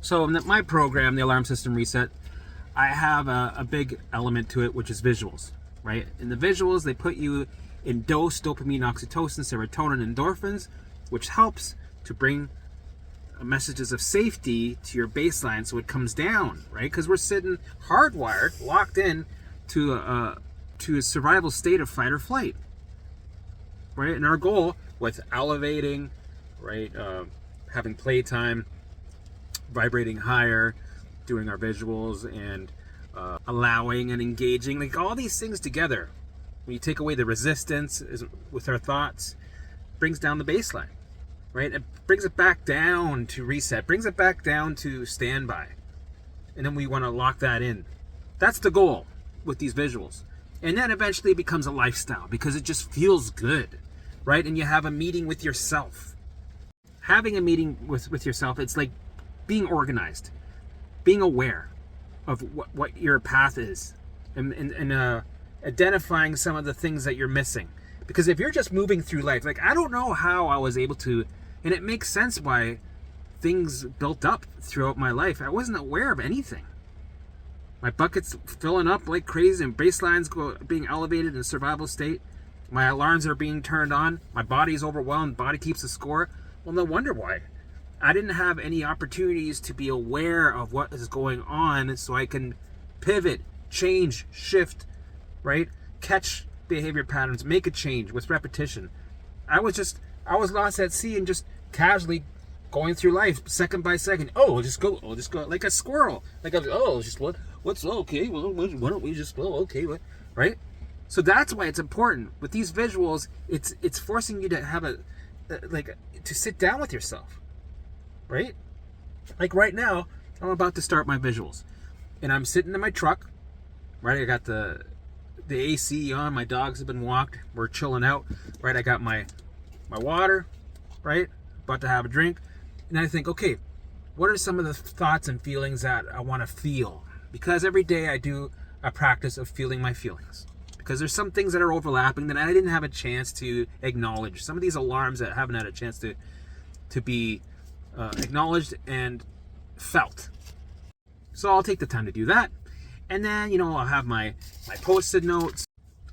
So in my program, the Alarm System Reset, I have a big element to it, which is visuals, right? In the visuals, they put you in dopamine, oxytocin, serotonin, endorphins, which helps to bring messages of safety to your baseline so it comes down, right? Because we're sitting hardwired, locked in to a survival state of fight or flight, right? And our goal with elevating, right, having playtime, vibrating higher, doing our visuals, and allowing and engaging, like all these things together, when you take away the resistance with our thoughts, brings down the baseline, right? It brings it back down to reset, brings it back down to standby. And then we want to lock that in. That's the goal with these visuals. And then eventually it becomes a lifestyle because it just feels good, right? And you have a meeting with yourself. Having a meeting with yourself, it's like being organized, being aware of what your path is, and identifying some of the things that you're missing. Because if you're just moving through life, like I don't know how I was able to, and it makes sense why things built up throughout my life. I wasn't aware of anything. My bucket's filling up like crazy, and baselines being elevated in a survival state. My alarms are being turned on. My body's overwhelmed. Body keeps a score. Well, no wonder why. I didn't have any opportunities to be aware of what is going on so I can pivot, change, shift, right? Catch behavior patterns, make a change with repetition. I was lost at sea and just casually going through life second by second. I'll just go like a squirrel. Like, what's okay? Well, why don't we just go? Okay, right? So that's why it's important with these visuals. It's forcing you to have to sit down with yourself, right? Like right now, I'm about to start my visuals, and I'm sitting in my truck, right? I got the AC on. My dogs have been walked. We're chilling out, right? I got my water, right? About to have a drink, and I think, okay, what are some of the thoughts and feelings that I want to feel? Because every day I do a practice of feeling my feelings. Because there's some things that are overlapping that I didn't have a chance to acknowledge. Some of these alarms that I haven't had a chance to be acknowledged and felt. So I'll take the time to do that. And then, I'll have my post-it notes.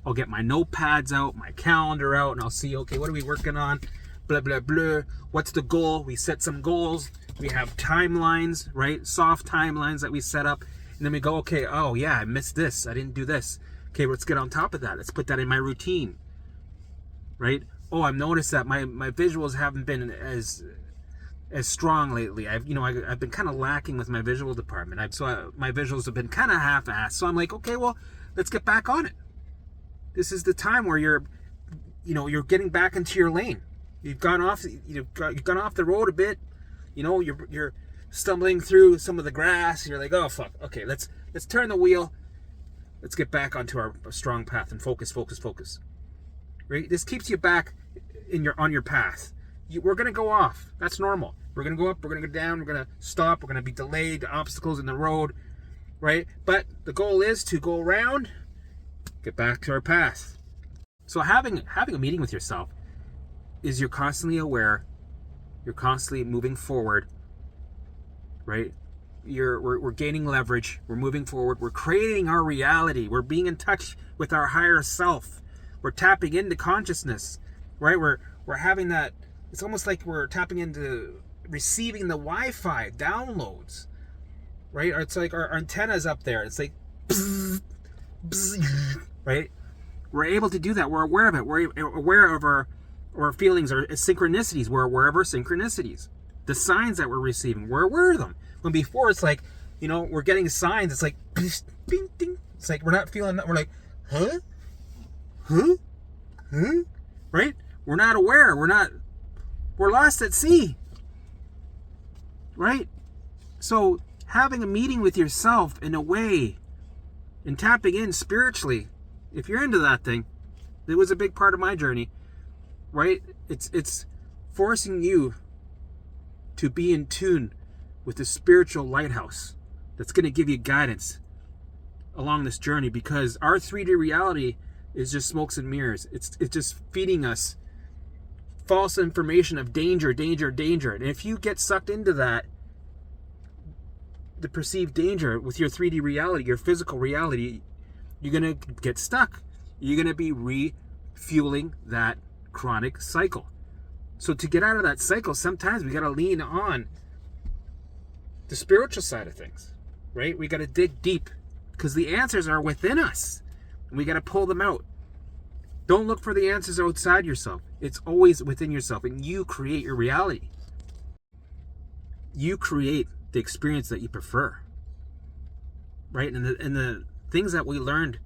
I'll get my notepads out, my calendar out, and I'll see, okay, what are we working on? Blah, blah, blah. What's the goal? We set some goals. We have timelines, right? Soft timelines that we set up. And then we go, okay, oh yeah, I missed this. I didn't do this. Okay, let's get on top of that. Let's put that in my routine, right? Oh, I've noticed that my visuals haven't been as strong lately. I've been kind of lacking with my visual department. My visuals have been kind of half-assed. So I'm like, okay, well, let's get back on it. This is the time where you're getting back into your lane. You've gone off the road a bit. You're stumbling through some of the grass. And you're like, oh fuck. Okay, let's turn the wheel. Let's get back onto our strong path and focus. Right? This keeps you back on your path. We're gonna go off. That's normal. We're gonna go up. We're gonna go down. We're gonna stop. We're gonna be delayed. Obstacles in the road, right? But the goal is to go around, get back to our path. So having a meeting with yourself is you're constantly aware. You're constantly moving forward, right? We're gaining leverage. We're moving forward. We're creating our reality. We're being in touch with our higher self. We're tapping into consciousness, right? We're having that. It's almost like we're tapping into receiving the Wi-Fi downloads, right? Or it's like our antenna's up there. It's like, bzz, bzz, right? We're able to do that. We're aware of it. We're aware of our feelings, our synchronicities. We're aware of our synchronicities. The signs that we're receiving, we're aware of them. When before it's like, we're getting signs. It's like, ding, ding. It's like we're not feeling that. We're like, huh? Right? We're not aware. We're lost at sea. Right? So having a meeting with yourself in a way and tapping in spiritually, if you're into that thing, it was a big part of my journey, right? It's forcing you to be in tune with the spiritual lighthouse that's going to give you guidance along this journey, because our 3D reality is just smokes and mirrors. It's just feeding us false information of danger. And if you get sucked into that, the perceived danger with your 3D reality, your physical reality, you're going to get stuck. You're going to be refueling that chronic cycle. So to get out of that cycle, sometimes we got to lean on the spiritual side of things, right? We got to dig deep because the answers are within us. And we got to pull them out. Don't look for the answers outside yourself. It's always within yourself, and you create your reality. You create the experience that you prefer, right? And the things that we learned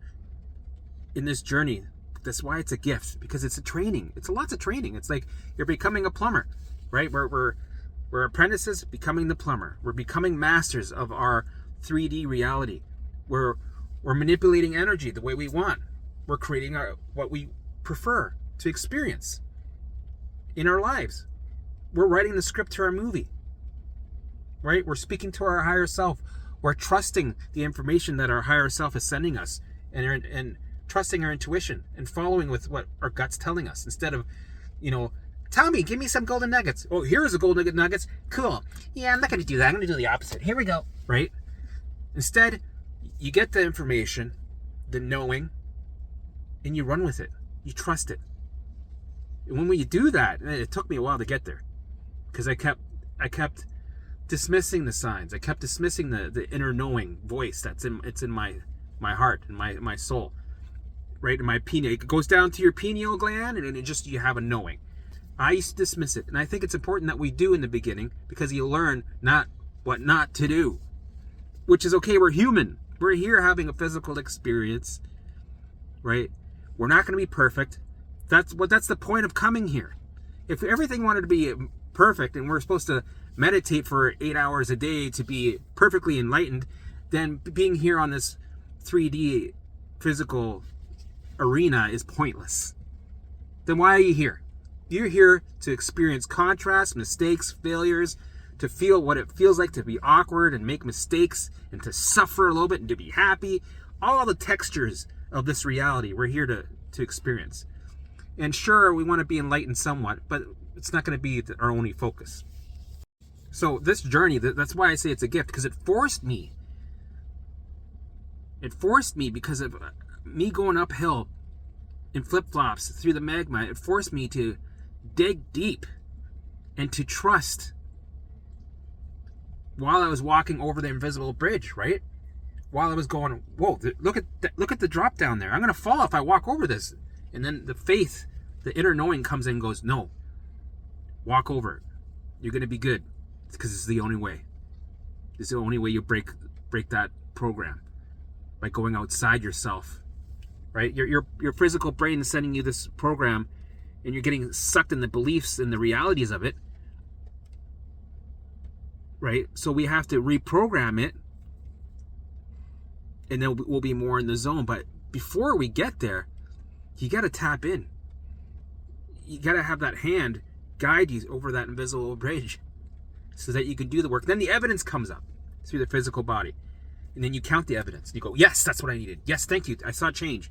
in this journey, that's why it's a gift, because it's a training. It's lots of training. It's like you're becoming a plumber, right? We're apprentices becoming the plumber. We're becoming masters of our 3D reality. We're manipulating energy the way we want. We're creating what we prefer to experience in our lives. We're writing the script to our movie, right? We're speaking to our higher self. We're trusting the information that our higher self is sending us, and trusting our intuition and following with what our gut's telling us, instead of, tell me, give me some golden nuggets. Oh, here's the golden nuggets. Cool. Yeah, I'm not going to do that. I'm going to do the opposite. Here we go. Right? Instead, you get the information, the knowing, and you run with it. You trust it. And when you do that, and it took me a while to get there, because I kept dismissing the signs. I kept dismissing the inner knowing voice it's in my heart and my soul, right? In my pineal, it goes down to your pineal gland, and you have a knowing. I used to dismiss it, and I think it's important that we do in the beginning, because you learn what not to do, which is okay. We're human. We're here having a physical experience, right? We're not going to be perfect. That's the point of coming here. If everything wanted to be perfect, and we're supposed to meditate for 8 hours a day to be perfectly enlightened, then being here on this 3D physical arena is pointless. Then why are you here? You're here to experience contrast, mistakes, failures, to feel what it feels like to be awkward and make mistakes, and to suffer a little bit and to be happy. All the textures of this reality we're here to experience. And sure, we want to be enlightened somewhat, but it's not going to be our only focus. So this journey, that's why I say it's a gift, because it forced me. It forced me, because of me going uphill in flip-flops through the magma. It forced me to dig deep and to trust while I was walking over the invisible bridge, right? While I was going, whoa, look at the drop down there. I'm going to fall if I walk over this. And then the faith, the inner knowing comes in and goes, no, walk over it. You're going to be good, because it's the only way. It's the only way you break that program, by going outside yourself, right? Your physical brain is sending you this program, and you're getting sucked in the beliefs and the realities of it, right? So we have to reprogram it, and then we'll be more in the zone. But before we get there, you got to tap in. You got to have that hand guide you over that invisible bridge so that you can do the work. Then the evidence comes up through the physical body. And then you count the evidence. And you go, yes, that's what I needed. Yes, thank you. I saw change.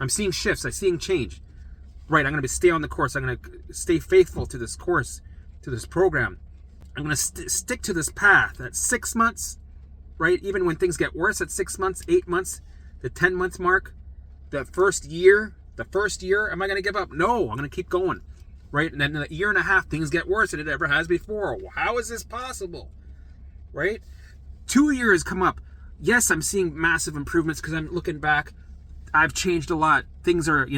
I'm seeing shifts. I'm seeing change. Right, I'm going to stay on the course. I'm going to stay faithful to this course, to this program. I'm going to stick to this path. At 6 months, right? Even when things get worse at 6 months, 8 months, the 10-month mark, the first year, am I going to give up? No, I'm going to keep going, right? And then in a year and a half, things get worse than it ever has before. How is this possible, right? 2 years come up. Yes, I'm seeing massive improvements, because I'm looking back. I've changed a lot. Things are,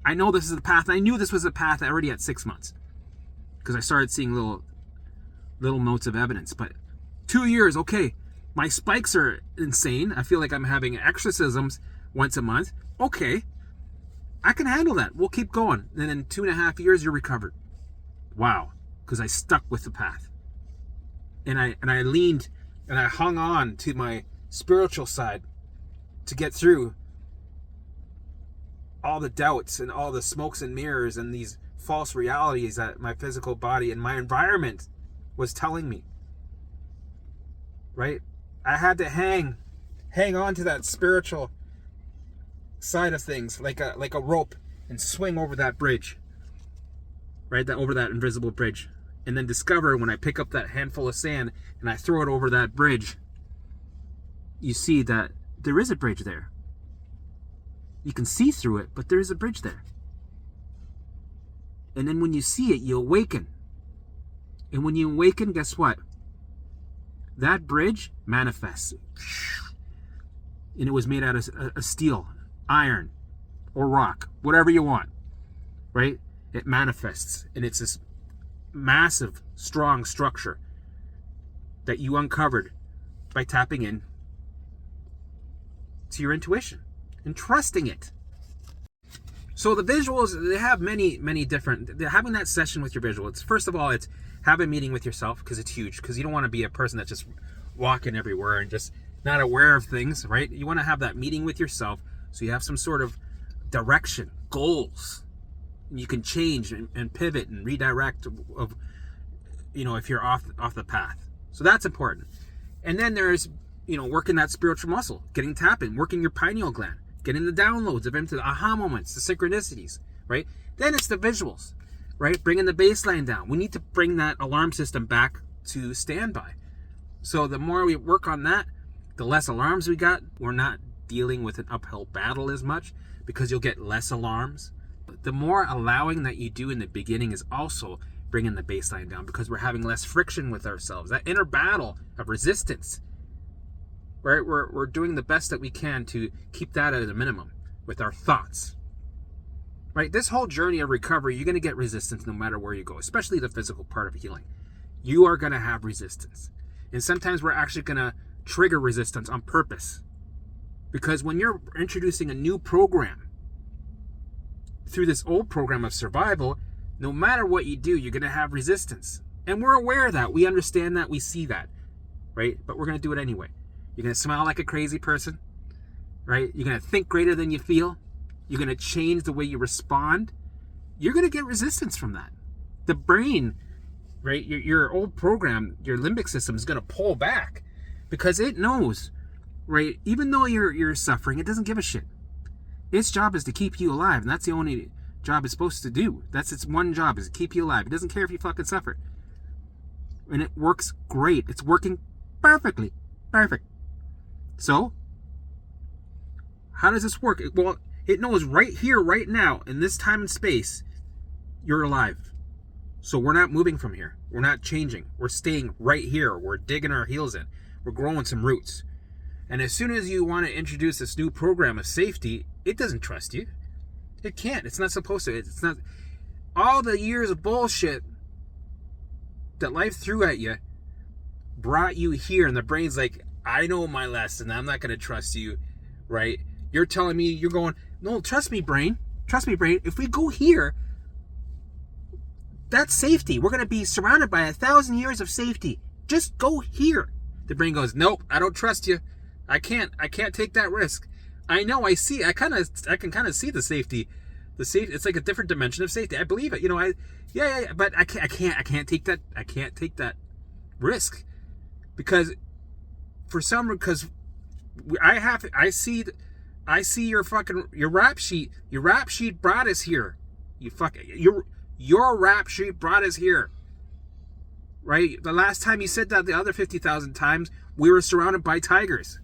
I know this is the path. I knew this was the path already at 6 months, because I started seeing little notes of evidence. But 2 years, okay, my spikes are insane. I feel like I'm having exorcisms once a month. Okay, I can handle that. We'll keep going. And in 2.5 years, you're recovered. Wow, because I stuck with the path, and I leaned and I hung on to my spiritual side to get through all the doubts and all the smokes and mirrors and these false realities that my physical body and my environment was telling me, right? I had to hang on to that spiritual side of things like a rope and swing over that bridge, right? Over that invisible bridge. and then discover when I pick up that handful of sand and I throw it over that bridge, you see that there is a bridge there. You can see through it, but there is a bridge there. And then when you see it, you awaken. And when you awaken, guess what? That bridge manifests. And it was made out of steel, iron, or rock, whatever you want, right? It manifests, and it's this massive, strong structure that you uncovered by tapping in to your intuition and trusting it. So the visuals, they have many different, having that session with your visual, it's first of all, it's have a meeting with yourself, because it's huge, because you don't want to be a person that's just walking everywhere and just not aware of things, right? You want to have that meeting with yourself so you have some sort of direction, goals. You can change and pivot and redirect of, if you're off the path. So that's important. And then there's, working that spiritual muscle, getting tapping, working your pineal gland, getting the downloads of into the aha moments, the synchronicities, right? Then it's the visuals, right? Bringing the baseline down. We need to bring that alarm system back to standby. So the more we work on that, the less alarms we got. We're not dealing with an uphill battle as much because you'll get less alarms. The more allowing that you do in the beginning is also bringing the baseline down, because we're having less friction with ourselves. That inner battle of resistance, right? We're doing the best that we can to keep that at a minimum with our thoughts, right? This whole journey of recovery, you're going to get resistance no matter where you go, especially the physical part of healing. You are going to have resistance. And sometimes we're actually going to trigger resistance on purpose. Because when you're introducing a new program through this old program of survival, no matter what you do, you're going to have resistance. And we're aware of that. We understand that. We see that, right? But we're going to do it anyway. You're going to smile like a crazy person, right? You're going to think greater than you feel. You're going to change the way you respond. You're going to get resistance from that. The brain, right? Your old program, your limbic system is going to pull back because it knows, right? Even though you're suffering, it doesn't give a shit. Its job is to keep you alive, and that's the only job it's supposed to do. That's its one job, is to keep you alive. It doesn't care if you fucking suffer. And it works great. It's working perfectly. Perfect. So, how does this work? Well, it knows right here, right now, in this time and space, you're alive. So we're not moving from here. We're not changing. We're staying right here. We're digging our heels in. We're growing some roots. And as soon as you want to introduce this new program of safety, it doesn't trust you. It can't. It's not supposed to. It's not. All the years of bullshit that life threw at you brought you here, and the brain's like, I know my lesson. I'm not going to trust you, right? You're telling me, you're going, no, trust me, brain. Trust me, brain. If we go here, that's safety. We're going to be surrounded by 1,000 years of safety. Just go here. The brain goes, nope, I don't trust you. I can't take that risk. I know, I see. I can kind of see the safety. The safety. It's like a different dimension of safety. I believe it. But I can't take that. I can't take that risk because I see your rap sheet. Your rap sheet brought us here. Your rap sheet brought us here. Right? The last time you said that, the other 50,000 times, we were surrounded by tigers.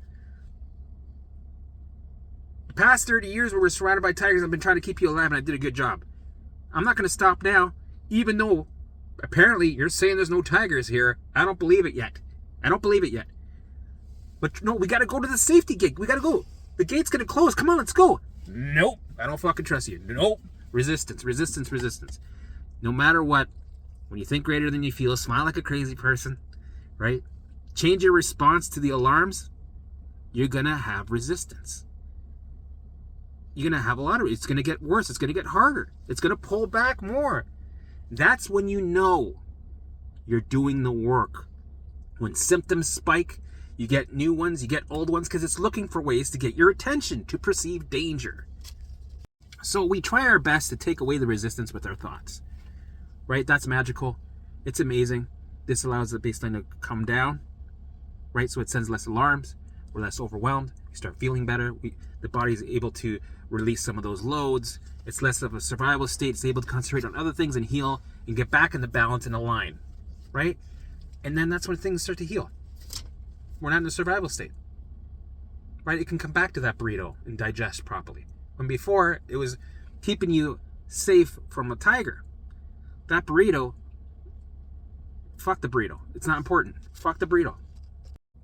The past 30 years we were surrounded by tigers. I've been trying to keep you alive, and I did a good job. I'm not going to stop now, even though apparently you're saying there's no tigers here. I don't believe it yet. But no, we got to go to the safety gate. We got to go. The gate's going to close. Come on, let's go. Nope. I don't fucking trust you. Nope. Resistance. No matter what, when you think greater than you feel, smile like a crazy person, right? Change your response to the alarms, you're going to have resistance. You're going to have a lot of it. It's going to get worse. It's going to get harder. It's going to pull back more. That's when you know you're doing the work. When symptoms spike, you get new ones, you get old ones, because it's looking for ways to get your attention, to perceive danger. So we try our best to take away the resistance with our thoughts. Right? That's magical. It's amazing. This allows the baseline to come down. Right? So it sends less alarms. We're less overwhelmed. We start feeling better. The body's able to release some of those loads. It's less of a survival state. It's able to concentrate on other things and heal and get back in the balance and align. right? And then that's when things start to heal. We're not in a survival state, right? It can come back to that burrito and digest properly. When before, it was keeping you safe from a tiger. That burrito, fuck the burrito. It's not important. Fuck the burrito.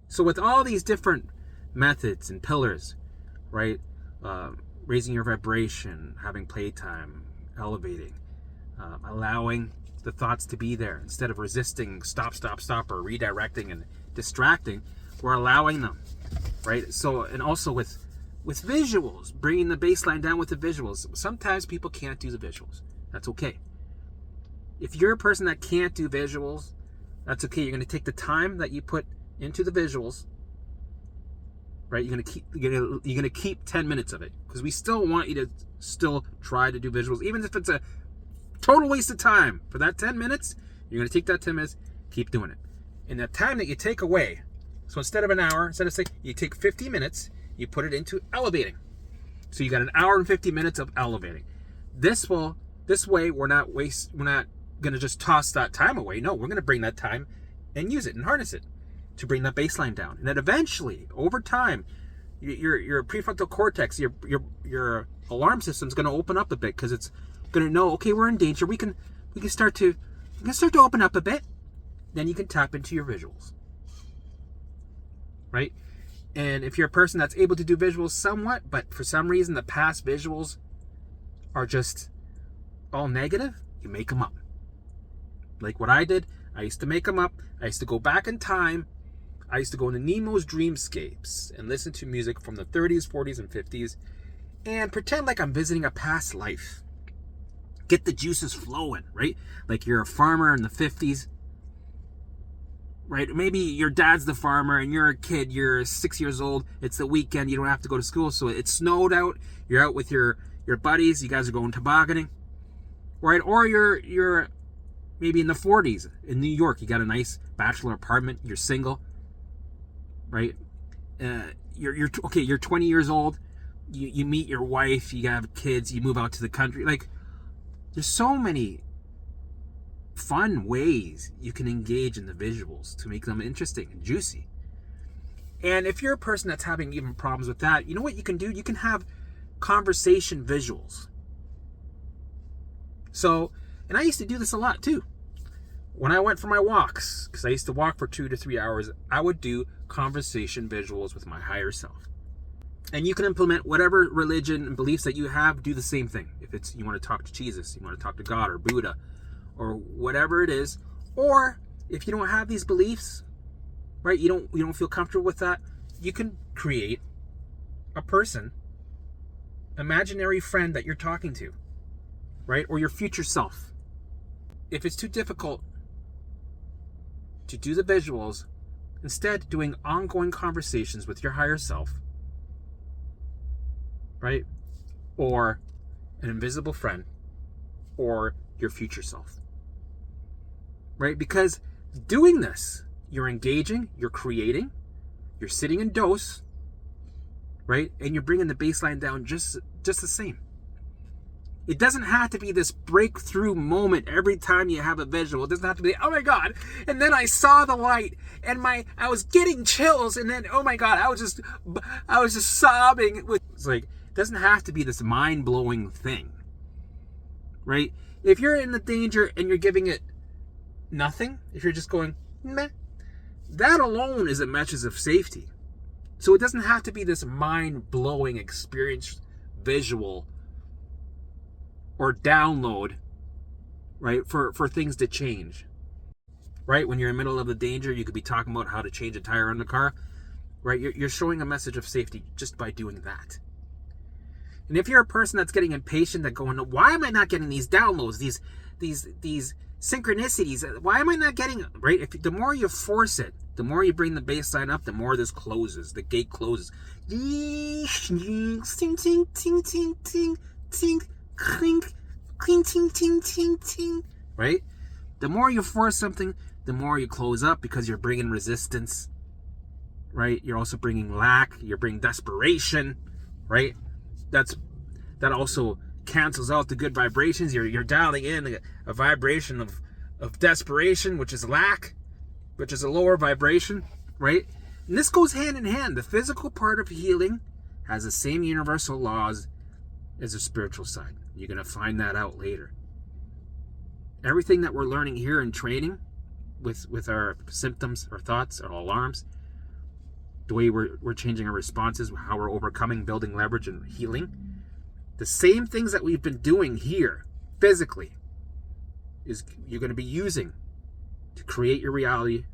So with all these different methods and pillars, right? Raising your vibration, having playtime, elevating, allowing the thoughts to be there instead of resisting, stop, or redirecting and distracting. We're allowing them, right? So, and also with visuals, bringing the baseline down with the visuals. Sometimes people can't do the visuals. That's okay. If you're a person that can't do visuals, that's okay. You're going to take the time that you put into the visuals, right? You're going to keep 10 minutes of it, because we still want you to still try to do visuals, even if it's a total waste of time. For that 10 minutes, you're going to take that 10 minutes, keep doing it. And the time that you take away, so instead of an hour, instead of saying, you take 50 minutes, you put it into elevating. So you got an hour and 50 minutes of elevating. This way we're not going to just toss that time away. No, we're going to bring that time and use it and harness it to bring that baseline down. And then eventually, over time, your prefrontal cortex, your alarm system is going to open up a bit, because it's going to know, okay, we're in danger. We can start to open up a bit. Then you can tap into your visuals, right? And if you're a person that's able to do visuals somewhat, but for some reason the past visuals are just all negative, you make them up. Like what I did, I used to make them up. I used to go back in time. I used to go into Nemo's dreamscapes and listen to music from the 30s, 40s, and 50s and pretend like I'm visiting a past life. Get the juices flowing, right? Like you're a farmer in the 50s, right? Maybe your dad's the farmer and you're a kid, you're 6 years old, it's the weekend, you don't have to go to school, so it snowed out, you're out with your buddies, you guys are going tobogganing, right? Or you're maybe in the 40s in New York, you got a nice bachelor apartment, you're single, right? You're 20 years old, you meet your wife, you have kids, you move out to the country. Like, there's so many fun ways you can engage in the visuals to make them interesting and juicy. And if you're a person that's having even problems with that, you know what you can do? You can have conversation visuals. So, and I used to do this a lot too. When I went for my walks, because I used to walk for 2 to 3 hours, I would do conversation visuals with my higher self. And you can implement whatever religion and beliefs that you have, do the same thing. If it's you want to talk to Jesus, you want to talk to God or Buddha, or whatever it is. Or if you don't have these beliefs, right, you don't feel comfortable with that, you can create a person, imaginary friend that you're talking to, right? Or your future self. If it's too difficult to do the visuals, instead doing ongoing conversations with your higher self, right? Or an invisible friend, or your future self, right? Because doing this, you're engaging, you're creating, you're sitting in dose, right? And you're bringing the baseline down just the same. It doesn't have to be this breakthrough moment every time you have a visual. It doesn't have to be, oh my God, and then I saw the light and I was getting chills, and then, oh my God, I was just sobbing. It's like, it doesn't have to be this mind-blowing thing, right? If you're in the danger and you're giving it nothing, if you're just going, meh, that alone is a message of safety. So it doesn't have to be this mind-blowing experience, visual, or download, right, for things to change, right? When you're in the middle of the danger, you could be talking about how to change a tire on the car, right? You're showing a message of safety just by doing that. And if you're a person that's getting impatient, that going, why am I not getting these downloads, these synchronicities? Why am I not getting, right? If the more you force it, the more you bring the baseline up, the more this closes. The gate closes. Ting, ting, ting, ting, ting, ting, clink, clink, ting, ting, ting, ting. Right? The more you force something, the more you close up, because you're bringing resistance. Right? You're also bringing lack. You're bringing desperation. Right? That also cancels out the good vibrations. You're dialing in a vibration of of desperation, which is lack, which is a lower vibration, right? And this goes hand in hand. The physical part of healing has the same universal laws as the spiritual side. You're going to find that out later. Everything that we're learning here in training with our symptoms, our thoughts, our alarms, the way we're changing our responses, how we're overcoming, building leverage, and healing, the same things that we've been doing here physically is you're going to be using to create your reality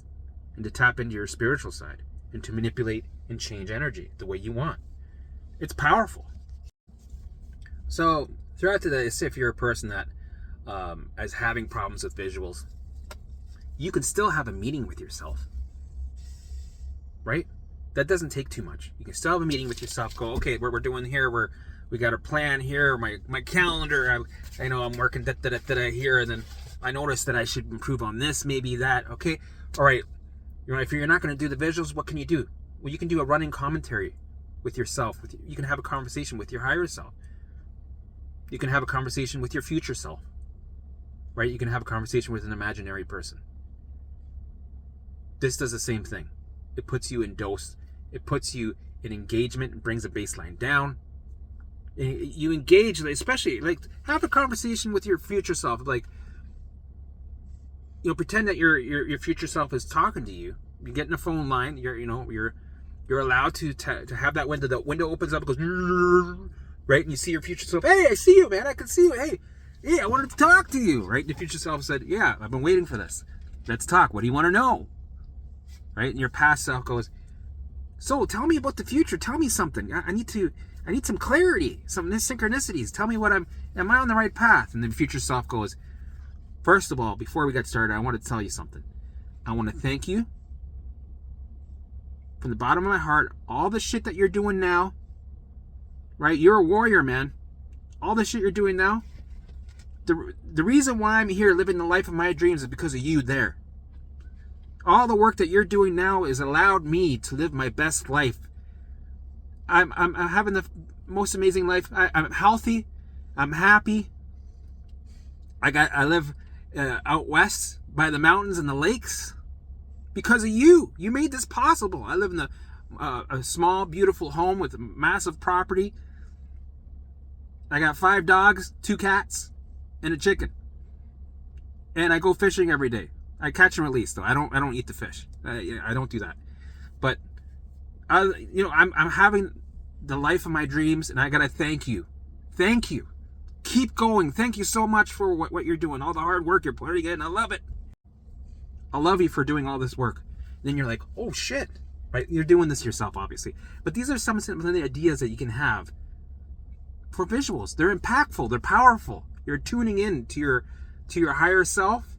and to tap into your spiritual side and to manipulate and change energy the way you want. It's powerful. So throughout today, if you're a person that is having problems with visuals, you can still have a meeting with yourself, right? That doesn't take too much. You can still have a meeting with yourself. Go, okay, what we're doing here, we got a plan here. My calendar, I know I'm working here, and then I noticed that I should improve on this, maybe that. Okay, all right. You know, if you're not going to do the visuals, what can you do? Well, you can do a running commentary with yourself. You can have a conversation with your higher self. You can have a conversation with your future self, right? You can have a conversation with an imaginary person. This does the same thing. It puts you in dose. It puts you in engagement and brings the baseline down. You engage, especially, like, have a conversation with your future self. Like, you know, pretend that your future self is talking to you. You get in a phone line. You're allowed to have that window. The window opens up, it goes, right, and you see your future self. Hey, I see you, man. I can see you. Hey, I wanted to talk to you, right? And the future self said, yeah, I've been waiting for this. Let's talk. What do you want to know? Right? And your past self goes, so tell me about the future. Tell me something. I need some clarity, some synchronicities. Tell me am I on the right path? And then future self goes, first of all, before we get started, I want to tell you something. I want to thank you from the bottom of my heart. All the shit that you're doing now, right? You're a warrior, man. All the shit you're doing now, the reason why I'm here living the life of my dreams is because of you there. All the work that you're doing now has allowed me to live my best life. I'm having the most amazing life. I'm healthy. I'm happy. I live out west by the mountains and the lakes because of you. You made this possible. I live in a small, beautiful home with a massive property. I got 5 dogs, 2 cats, and a chicken. And I go fishing every day. I catch and release, though. I don't eat the fish. I don't do that. But I'm having the life of my dreams, and I gotta thank you. Thank you. Keep going. Thank you so much for what you're doing, all the hard work you're putting in. I love it. I love you for doing all this work. Then you're like, oh shit, right? You're doing this yourself, obviously. But these are some of the ideas that you can have for visuals. They're impactful. They're powerful. You're tuning in to your higher self.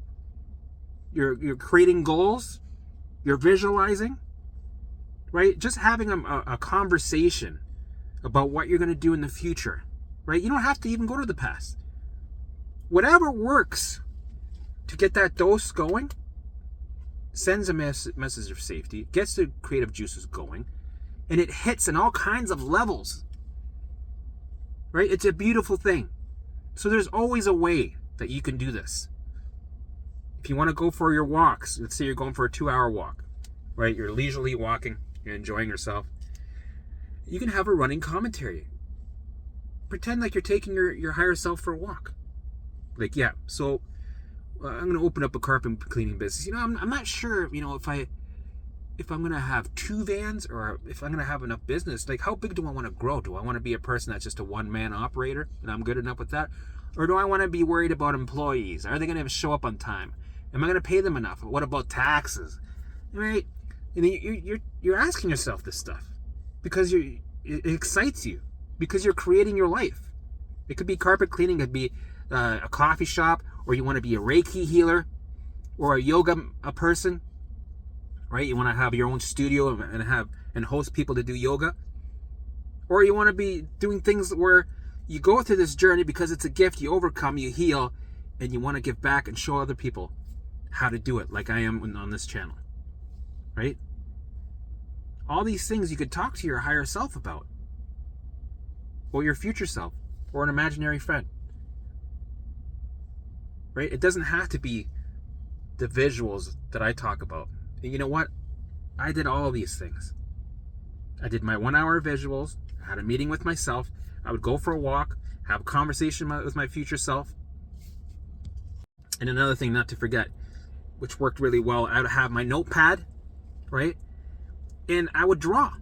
You're creating goals. You're visualizing, right? Just having a conversation about what you're going to do in the future, right? You don't have to even go to the past. Whatever works to get that dose going sends a message of safety, gets the creative juices going, and it hits in all kinds of levels, right? It's a beautiful thing. So there's always a way that you can do this. If you want to go for your walks, let's say you're going for a 2-hour walk, right? You're leisurely walking, you're enjoying yourself. You can have a running commentary. Pretend like you're taking your higher self for a walk. Like, yeah, so I'm going to open up a carpet cleaning business. I'm not sure, if I'm going to have 2 vans or if I'm going to have enough business. Like, how big do I want to grow? Do I want to be a person that's just a one-man operator and I'm good enough with that? Or do I want to be worried about employees? Are they going to show up on time? Am I going to pay them enough? What about taxes? Right? And you're asking yourself this stuff because it excites you, because you're creating your life. It could be carpet cleaning, it could be a coffee shop, or you want to be a Reiki healer or a yoga person, right? You want to have your own studio and host people to do yoga, or you want to be doing things where you go through this journey because it's a gift, you overcome, you heal, and you want to give back and show other people how to do it, like I am on this channel, right? All these things you could talk to your higher self about, or your future self, or an imaginary friend, right? It doesn't have to be the visuals that I talk about. And you know what? I did all of these things. I did my 1 hour visuals. I had a meeting with myself. I would go for a walk, have a conversation with my future self. And another thing not to forget, which worked really well, I would have my notepad, right? And I would draw.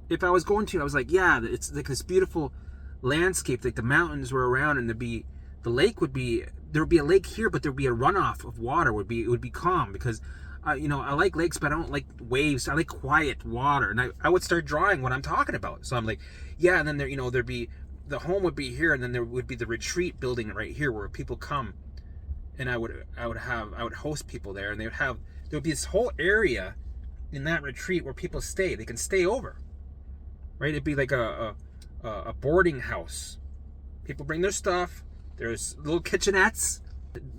If I was going to, I was like, yeah, it's like this beautiful landscape, like the mountains were around, and there would be a lake here, but there would be a runoff of water. It would be calm, because I like lakes, but I don't like waves. I like quiet water. And I would start drawing what I'm talking about. So I'm like, yeah, and then there'd be, the home would be here, and then there would be the retreat building right here where people come. And I would host people there, and there would be this whole area in that retreat where people stay. They can stay over. Right? It'd be like a boarding house. People bring their stuff. There's little kitchenettes.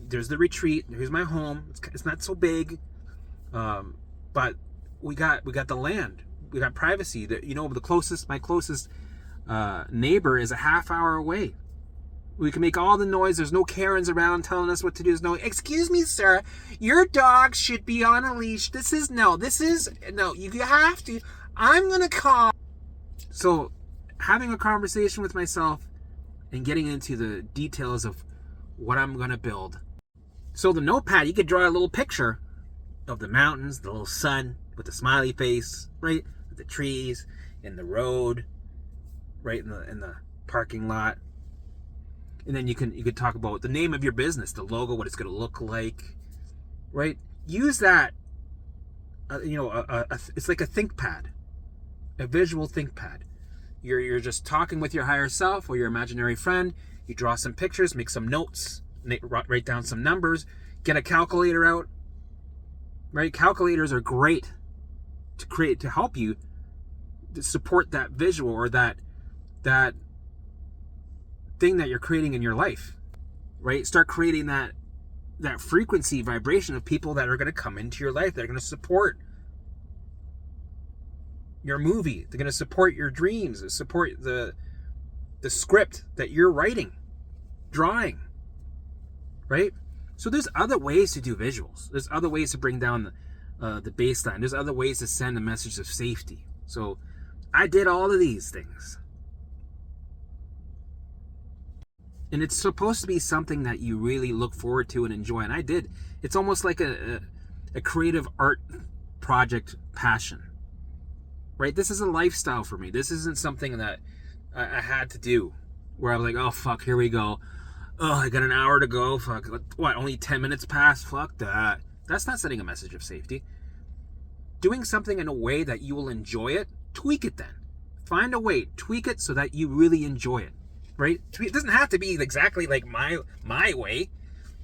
There's the retreat. Here's my home. It's not so big. But we got the land. We got privacy. My closest neighbor is a half hour away. We can make all the noise. There's no Karens around telling us what to do. There's no, excuse me, sir, your dog should be on a leash. You have to. I'm going to call. So having a conversation with myself and getting into the details of what I'm going to build. So the notepad, you could draw a little picture of the mountains, the little sun with the smiley face, right? With the trees and the road, right in the parking lot. And then you could talk about the name of your business, the logo, what it's going to look like, right? Use that. It's like a ThinkPad, a visual ThinkPad. You're just talking with your higher self or your imaginary friend. You draw some pictures, make some notes, write down some numbers, get a calculator out. Right? Calculators are great to help you to support that visual or that thing that you're creating in your life. Right? Start creating that frequency vibration of people that are going to come into your life, that are going to support your movie. They're going to support your dreams, support the script that you're writing, drawing. Right? So there's other ways to do visuals. There's other ways to bring down the baseline. There's other ways to send a message of safety. So I did all of these things. And it's supposed to be something that you really look forward to and enjoy. And I did. It's almost like a creative art project passion. Right? This is a lifestyle for me. This isn't something that I had to do. Where I was like, oh, fuck, here we go. Oh, I got an hour to go. Fuck. What, only 10 minutes passed? Fuck that. That's not sending a message of safety. Doing something in a way that you will enjoy it, tweak it then. Find a way, tweak it so that you really enjoy it. Right? It doesn't have to be exactly like my way.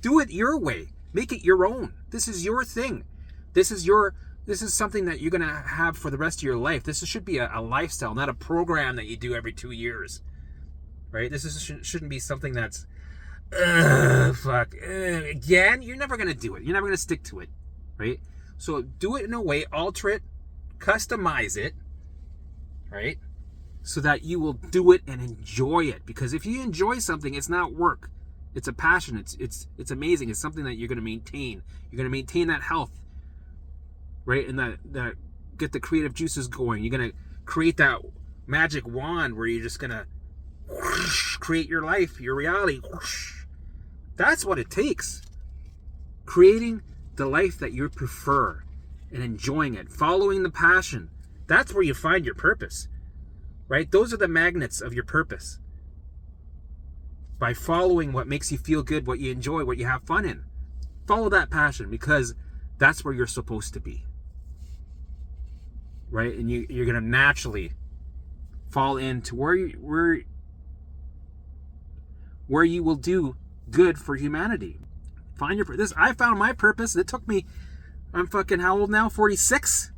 Do it your way. Make it your own. This is your thing. This is something that you're going to have for the rest of your life. This should be a lifestyle, not a program that you do every 2 years. Right? Shouldn't be something that's again, you're never going to do it. You're never going to stick to it. Right? So do it in a way, alter it, customize it, right? So that you will do it and enjoy it. Because if you enjoy something, it's not work. It's a passion. It's amazing. It's something that you're going to maintain. You're going to maintain that health, right? And that get the creative juices going. You're going to create that magic wand where you're just going to create your life, your reality. That's what it takes. Creating the life that you prefer and enjoying it, following the passion. That's where you find your purpose, right? Those are the magnets of your purpose. By following what makes you feel good, what you enjoy, what you have fun in. Follow that passion, because that's where you're supposed to be, right? And you're going to naturally fall into where you will do good for humanity. Find your purpose. I found my purpose. It took me, I'm fucking how old now? 46?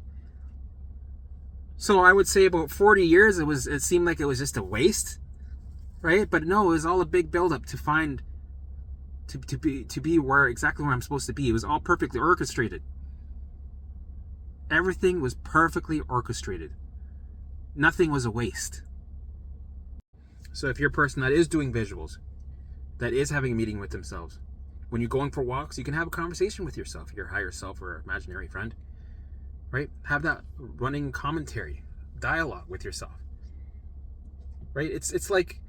So I would say about 40 years it seemed like it was just a waste. Right? But no, it was all a big build-up to find to be exactly where I'm supposed to be. It was all perfectly orchestrated. Everything was perfectly orchestrated. Nothing was a waste. So if you're a person that is doing visuals, that is having a meeting with themselves, When you're going for walks, you can have a conversation with yourself, your higher self or imaginary friend, right? Have that running commentary, dialogue with yourself, right? It's like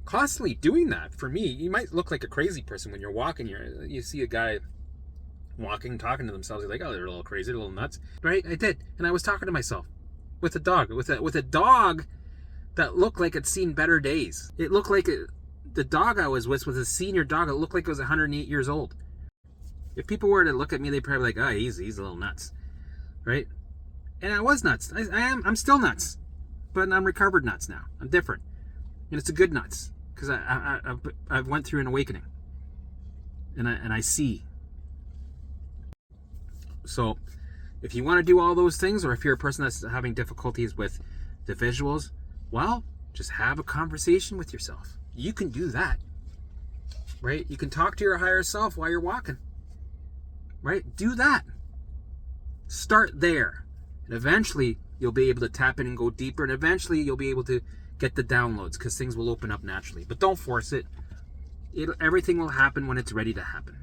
constantly doing that. For me, you might look like a crazy person when you're walking. You see a guy walking, talking to themselves. You're like, oh, they're a little crazy, they're a little nuts, right? I did, and I was talking to myself with a dog, with a dog that looked like it's seen better days. It looked like the dog I was with was a senior dog. It looked like it was 108 years old. If people were to look at me, they'd probably be like, oh, he's a little nuts, right? And I was nuts. I'm still nuts, but I'm recovered nuts now. I'm different, and it's a good nuts because I went through an awakening, and I see. So if you want to do all those things, or if you're a person that's having difficulties with the visuals, well, just have a conversation with yourself. You can do that, right? You can talk to your higher self while you're walking, right? Do that. Start there. And eventually you'll be able to tap in and go deeper. And eventually you'll be able to get the downloads because things will open up naturally. But don't force it. Everything will happen when it's ready to happen.